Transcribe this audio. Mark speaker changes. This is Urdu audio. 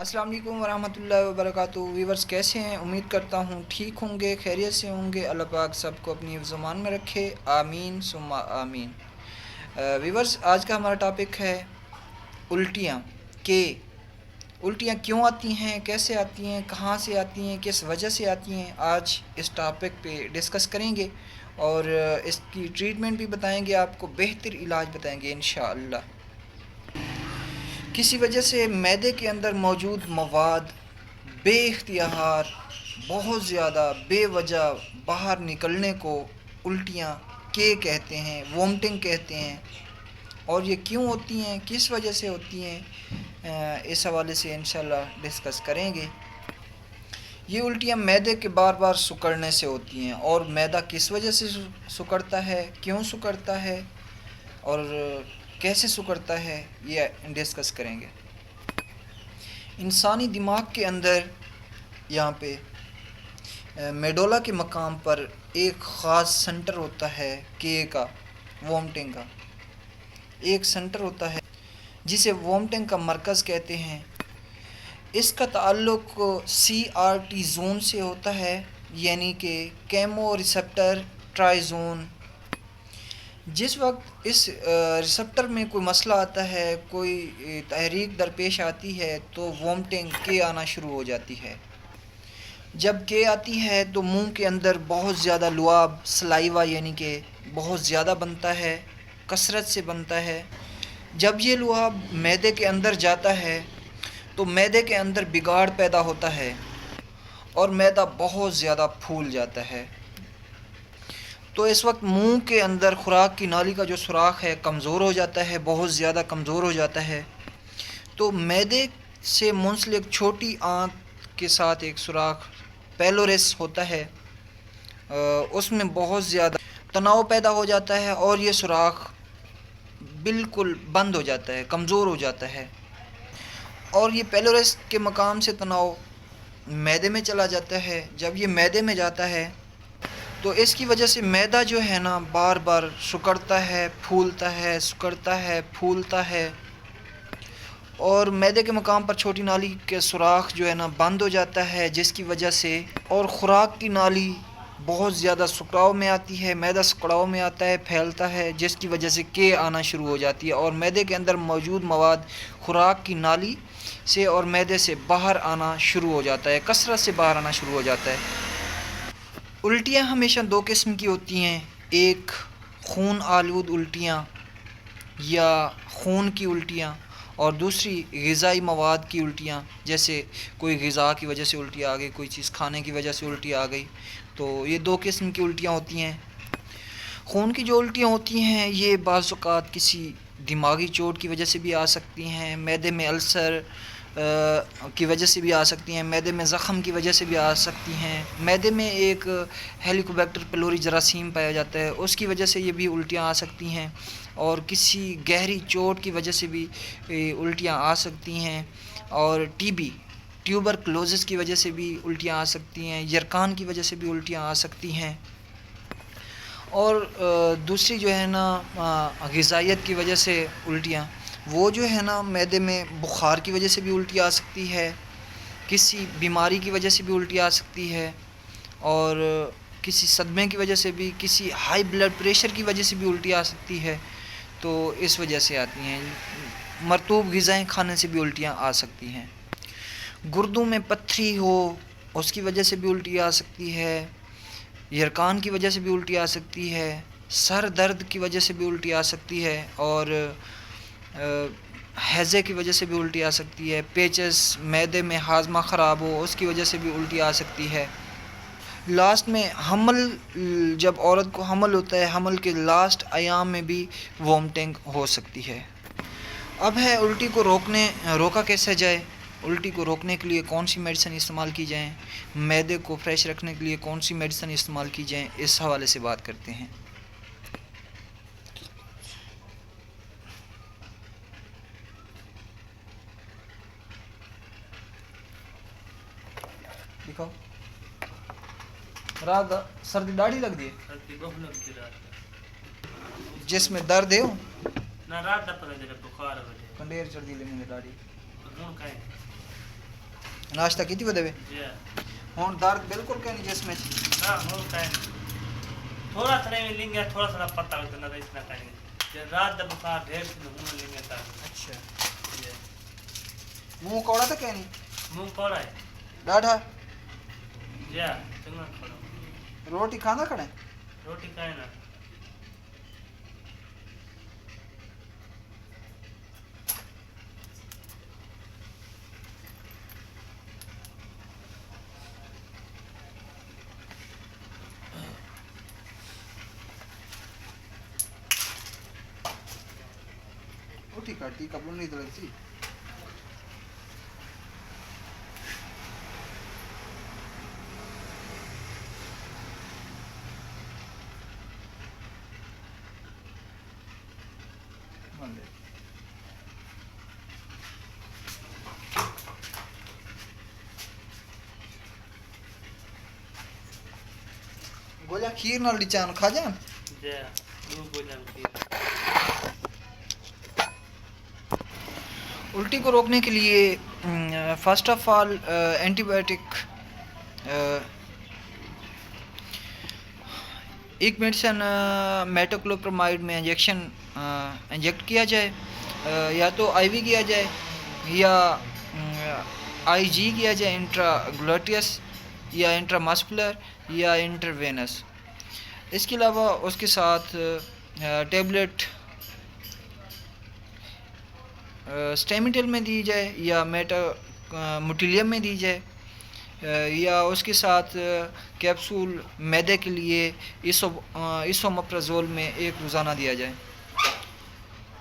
Speaker 1: السلام علیکم ورحمۃ اللہ وبرکاتہ. ویورز کیسے ہیں؟ امید کرتا ہوں ٹھیک ہوں گے، خیریت سے ہوں گے. اللہ پاک سب کو اپنی حفظ و امان میں رکھے، آمین ثم آمین. ویورز آج کا ہمارا ٹاپک ہے الٹیاں. کہ الٹیاں کیوں آتی ہیں، کیسے آتی ہیں، کہاں سے آتی ہیں، کس وجہ سے آتی ہیں. آج اس ٹاپک پہ ڈسکس کریں گے اور اس کی ٹریٹمنٹ بھی بتائیں گے، آپ کو بہتر علاج بتائیں گے انشاءاللہ. کسی وجہ سے معدے کے اندر موجود مواد بے اختیار بہت زیادہ بے وجہ باہر نکلنے کو الٹیاں کہتے ہیں، وومٹنگ کہتے ہیں. اور یہ کیوں ہوتی ہیں، کس وجہ سے ہوتی ہیں، اس حوالے سے انشاءاللہ ڈسکس کریں گے. یہ الٹیاں معدے کے بار بار سکڑنے سے ہوتی ہیں. اور معدہ کس وجہ سے سکڑتا ہے، کیوں سکڑتا ہے اور کیسے سکڑتا ہے، یہ ڈسکس کریں گے. انسانی دماغ کے اندر یہاں پہ میڈولا کے مقام پر ایک خاص سنٹر ہوتا ہے کا وومٹنگ کا ایک سنٹر ہوتا ہے جسے وومٹنگ کا مرکز کہتے ہیں. اس کا تعلق CRT زون سے ہوتا ہے، یعنی کہ کیمو ریسپٹر ٹرائی زون. جس وقت اس ریسپٹر میں کوئی مسئلہ آتا ہے، کوئی تحریک درپیش آتی ہے تو وومٹنگ آنا شروع ہو جاتی ہے. جب آتی ہے تو منہ کے اندر بہت زیادہ لعاب سلائیوا یعنی کہ بہت زیادہ بنتا ہے، کثرت سے بنتا ہے. جب یہ لعاب معدے کے اندر جاتا ہے تو معدے کے اندر بگاڑ پیدا ہوتا ہے اور معدہ بہت زیادہ پھول جاتا ہے. تو اس وقت منہ کے اندر خوراک کی نالی کا جو سوراخ ہے کمزور ہو جاتا ہے، بہت زیادہ کمزور ہو جاتا ہے. تو معدے سے منسلک چھوٹی آنت کے ساتھ ایک سوراخ پیلورس ہوتا ہے، اس میں بہت زیادہ تناؤ پیدا ہو جاتا ہے اور یہ سوراخ بالکل بند ہو جاتا ہے، کمزور ہو جاتا ہے. اور یہ پیلورس کے مقام سے تناؤ معدے میں چلا جاتا ہے. جب یہ معدے میں جاتا ہے تو اس کی وجہ سے معدہ جو ہے نا بار بار سکڑتا ہے، پھولتا ہے، سکڑتا ہے، پھولتا ہے. اور معدے کے مقام پر چھوٹی نالی کے سوراخ جو ہے نا بند ہو جاتا ہے، جس کی وجہ سے اور خوراک کی نالی بہت زیادہ سکڑاؤ میں آتی ہے، معدہ سکڑاؤ میں آتا ہے، پھیلتا ہے، جس کی وجہ سے آنا شروع ہو جاتی ہے. اور معدے کے اندر موجود مواد خوراک کی نالی سے اور معدے سے باہر آنا شروع ہو جاتا ہے، کثرت سے باہر آنا شروع ہو جاتا ہے. الٹیاں ہمیشہ دو قسم کی ہوتی ہیں، ایک خون آلود الٹیاں یا خون کی الٹیاں اور دوسری غذائی مواد کی الٹیاں. جیسے کوئی غذا کی وجہ سے الٹی آ گئی، کوئی چیز کھانے کی وجہ سے الٹی آ گئی. تو یہ دو قسم کی الٹیاں ہوتی ہیں. خون کی جو الٹیاں ہوتی ہیں یہ بعض اوقات کسی دماغی چوٹ کی وجہ سے بھی آ سکتی ہیں، معدے میں السر کی وجہ سے بھی آ سکتی ہیں، معدے میں زخم کی وجہ سے بھی آ سکتی ہیں. معدے میں ایک ہیلیکوبیکٹر پیلوری جراثیم پایا جاتا ہے، اس کی وجہ سے یہ بھی الٹیاں آ سکتی ہیں. اور کسی گہری چوٹ کی وجہ سے بھی الٹیاں آ سکتی ہیں. اور ٹیوبر کلوزس کی وجہ سے بھی الٹیاں آ سکتی ہیں، یرقان کی وجہ سے بھی الٹیاں آ سکتی ہیں. اور دوسری جو ہے نا غذائیت کی وجہ سے الٹیاں، وہ جو ہے نا معدے میں بخار کی وجہ سے بھی الٹی آ سکتی ہے، کسی بیماری کی وجہ سے بھی الٹی آ سکتی ہے، اور کسی صدمے کی وجہ سے بھی، کسی ہائی بلڈ پریشر کی وجہ سے بھی الٹی آ سکتی ہے. تو اس وجہ سے آتی ہیں. مرطوب غذائیں کھانے سے بھی الٹیاں آ سکتی ہیں. گردوں میں پتھری ہو اس کی وجہ سے بھی الٹی آ سکتی ہے، یرقان کی وجہ سے بھی الٹی آ سکتی ہے، سر درد کی وجہ سے بھی الٹی آ سکتی ہے، اور ہیضے کی وجہ سے بھی الٹی آ سکتی ہے. پیچس معدے میں ہاضمہ خراب ہو اس کی وجہ سے بھی الٹی آ سکتی ہے. لاسٹ میں حمل، جب عورت کو حمل ہوتا ہے، حمل کے لاسٹ ایام میں بھی وومٹنگ ہو سکتی ہے. اب ہے الٹی کو روکا کیسے جائے. الٹی کو روکنے کے لیے کون سی میڈیسن استعمال کی جائیں، معدے کو فریش رکھنے کے لیے کون سی میڈیسن استعمال کی جائیں، اس حوالے سے بات کرتے ہیں. دکھاؤ. رات سردی داڑھی لگ دی جس میں درد ہے کنڈیر چڑھ دی لیں داڑھی. ناشتہ کی ودے
Speaker 2: جی
Speaker 1: ہوں درد بالکل کہ نہیں جسم
Speaker 2: نہ ہو تھوڑا تھوڑا میں لیں گے تھوڑا تھوڑا پتہ ہوتا نہ اس نہ کریں رات دا بخار ڈھیر سے ہوں لیں گے تا
Speaker 1: اچھا
Speaker 2: جی
Speaker 1: منہ کوڑا تو کہ نہیں
Speaker 2: منہ کوڑا ہے
Speaker 1: ڈاڈھا
Speaker 2: جی چنگا کھڑا
Speaker 1: روٹی کھانا کھڑے
Speaker 2: روٹی کھائے نا
Speaker 1: روٹی کاٹی کپڑوں نہیں لگتی گوجا کھیر نال ڈچان کھا جان
Speaker 2: جی دو بوجھن کی
Speaker 1: الٹی کو روکنے کے لیے first of all antibiotic ایک میڈیسن میٹوکلوپرامائڈ میں انجیکٹ کیا جائے یا تو آئی وی کیا جائے یا آئی جی کیا جائے انٹرا گلوٹیس یا انٹرا ماسکولر یا انٹروینس اس کے علاوہ اس کے ساتھ ٹیبلٹ اسٹیمیٹل میں دی جائے یا موٹیلیم میں دی جائے یا اس کے ساتھ کیپسول میدے کے لیے ایسومپرازول میں ایک روزانہ دیا جائے